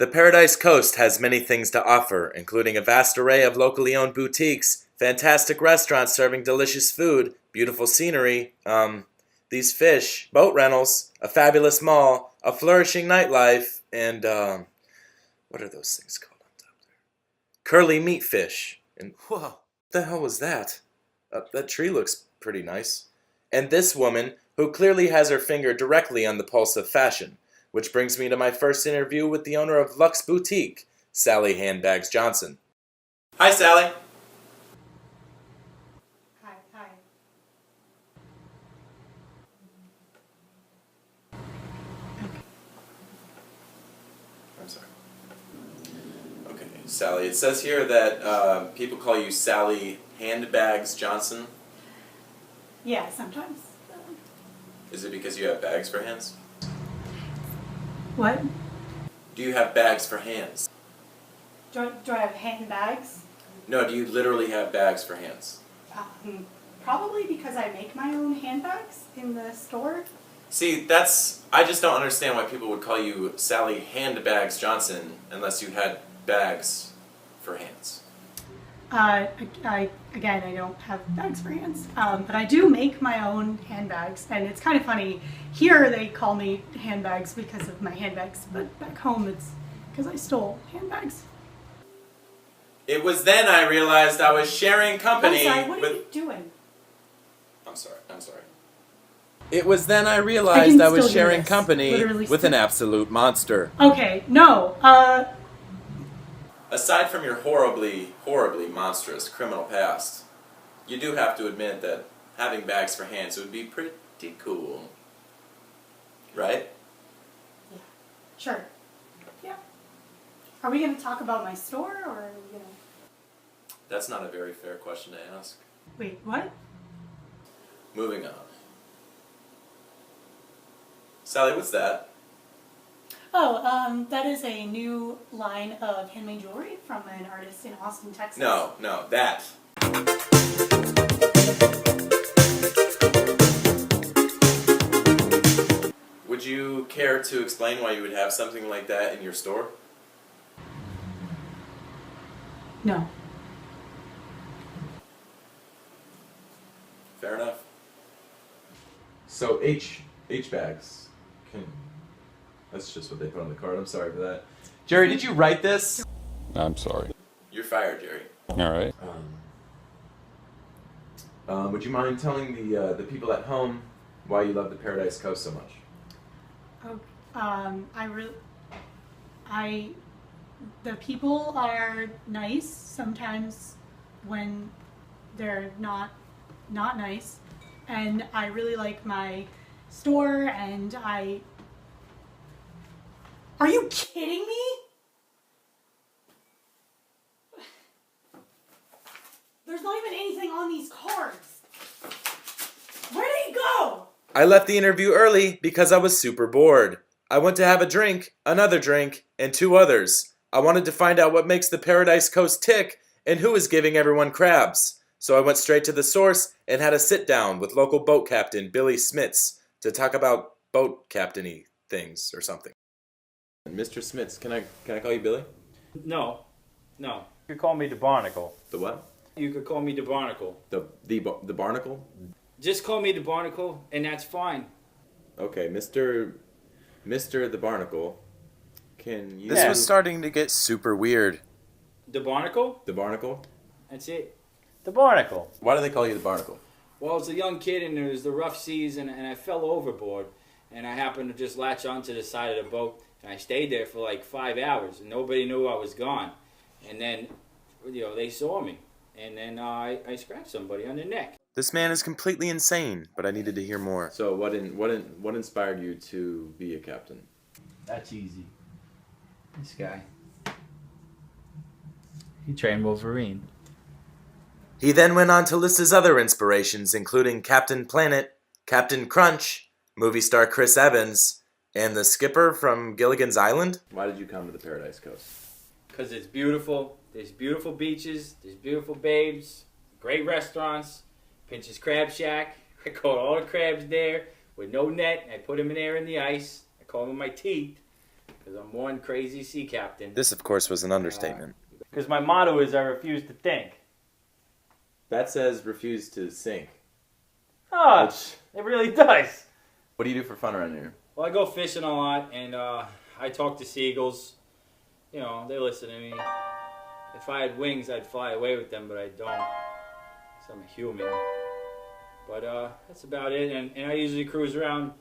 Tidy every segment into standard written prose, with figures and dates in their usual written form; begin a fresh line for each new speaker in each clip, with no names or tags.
The Paradise Coast has many things to offer, including a vast array of locally owned boutiques, fantastic restaurants serving delicious food, beautiful scenery, these fish, boat rentals, a fabulous mall, a flourishing nightlife, and, what are those things called on top there? Curly meat fish. And, whoa, what the hell was that? That tree looks pretty nice. And this woman, who clearly has her finger directly on the pulse of fashion. Which brings me to my first interview with the owner of Luxe Boutique, Sally Handbags Johnson. Hi, Sally.
Hi.
I'm sorry. Okay, Sally, it says here that people call you Sally Handbags Johnson.
Yeah, sometimes.
Is it because you have bags for hands?
What?
Do you have bags for hands?
Do I have handbags?
No, do you literally have bags for hands?
Probably because I make my own handbags in the store.
See, I just don't understand why people would call you Sally Handbags Johnson unless you had bags for hands.
I don't have bags for hands, but I do make my own handbags, and it's kind of funny. Here they call me handbags because of my handbags, but back home it's because I stole handbags.
It was then I realized I was sharing company
I'm sorry, what are you doing?
I'm sorry. It was then I realized I was
still do
sharing
this.
company
Literally
with an absolute monster.
Okay, no,
Aside from your horribly, horribly monstrous criminal past, you do have to admit that having bags for hands would be pretty cool. Right?
yeah, sure, yeah. Are we going to talk about my store, or are we going to...
That's not a very fair question to ask.
Wait, what?
Moving on. Sally, what's that?
Oh, that is a new line of handmade jewelry from an artist in Austin, Texas.
No, that. Would you care to explain why you would have something like that in your store?
No.
Fair enough. So H bags. That's just what they put on the card. I'm sorry for that. Jerry, did you write this?
I'm sorry.
You're fired, Jerry.
All right.
Would you mind telling the people at home why you love the Paradise Coast so much?
The people are nice sometimes when they're not nice, and I really like my store, and Are you kidding me? There's not even anything on these cards. Where did he go?
I left the interview early because I was super bored. I went to have a drink, another drink, and 2 others. I wanted to find out what makes the Paradise Coast tick and who is giving everyone crabs. So I went straight to the source and had a sit down with local boat captain Billy Smits to talk about boat captainy things or something. Mr. Smits, can I call you Billy?
No. You could call me the Barnacle.
The what?
You could call me the Barnacle.
The Barnacle?
Just call me the Barnacle, and that's fine.
Okay, Mr. the Barnacle, can you...
This was
starting to get super weird.
The Barnacle?
The Barnacle?
That's it.
The Barnacle.
Why do they call you the Barnacle?
Well, I was a young kid, and it was the rough seas, and I fell overboard, and I happened to just latch onto the side of the boat, and I stayed there for like 5 hours, and nobody knew I was gone. And then, they saw me, and then I scratched somebody on the neck.
This man is completely insane, but I needed to hear more. So what inspired you to be a captain?
That's easy. This guy. He trained Wolverine.
He then went on to list his other inspirations, including Captain Planet, Captain Crunch, movie star Chris Evans, and the skipper from Gilligan's Island. Why did you come to the Paradise Coast?
Because it's beautiful. There's beautiful beaches. There's beautiful babes. Great restaurants. Pinch's Crab Shack. I caught all the crabs there with no net. I put them in there in the ice. I caught them with my teeth. Because I'm one crazy sea captain.
This, of course, was an understatement.
Because my motto is I refuse to think.
That says refuse to sink.
Oh, it really does.
What do you do for fun around here?
Well, I go fishing a lot, and I talk to seagulls. You know, they listen to me. If I had wings, I'd fly away with them, but I don't. 'Cause I'm a human. But that's about it. And I usually cruise around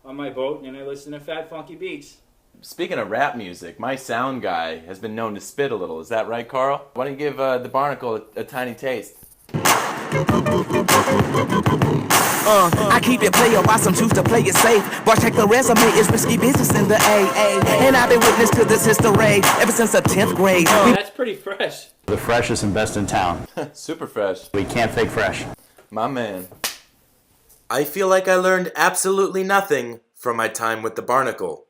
on my boat, and I listen to Fat Funky Beats.
Speaking of rap music, my sound guy has been known to spit a little. Is that right, Carl? Why don't you give the Barnacle a tiny taste?
I keep it player while some choose to play it safe. Boy, check the resume, it's risky business in the AA. And I've been witness to this history ever since the 10th grade.
That's pretty fresh.
The freshest and best in town.
Super fresh.
We can't fake fresh.
My man. I feel like I learned absolutely nothing from my time with the Barnacle.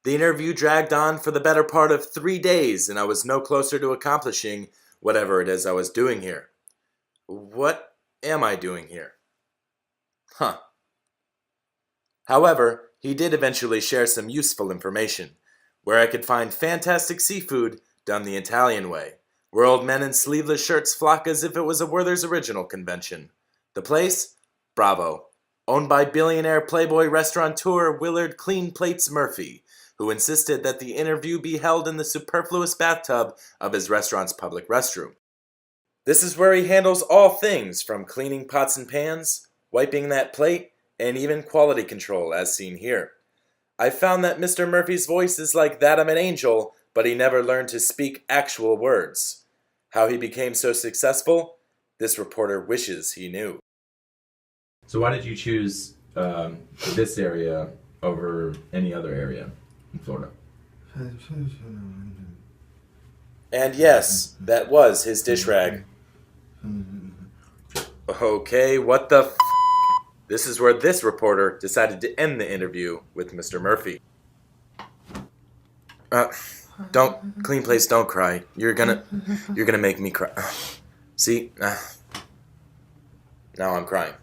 The interview dragged on for the better part of 3 days, and I was no closer to accomplishing whatever it is I was doing here. What am I doing here? Huh. However, he did eventually share some useful information, where I could find fantastic seafood done the Italian way, where old men in sleeveless shirts flock as if it was a Werther's Original convention. The place? Bravo. Owned by billionaire playboy restaurateur Willard Clean Plates Murphy, who insisted that the interview be held in the superfluous bathtub of his restaurant's public restroom. This is where he handles all things from cleaning pots and pans, wiping that plate, and even quality control as seen here. I found that Mr. Murphy's voice is like that of an angel, but he never learned to speak actual words. How he became so successful, this reporter wishes he knew. So why did you choose this area over any other area in Florida? And yes, that was his dish rag. Okay, what the f***? This is where this reporter decided to end the interview with Mr. Murphy. Don't, Clean Plates, don't cry. You're gonna make me cry. See? Now I'm crying.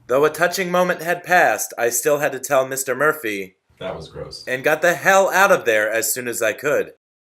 Though a touching moment had passed, I still had to tell Mr. Murphy, that was gross, and got the hell out of there as soon as I could.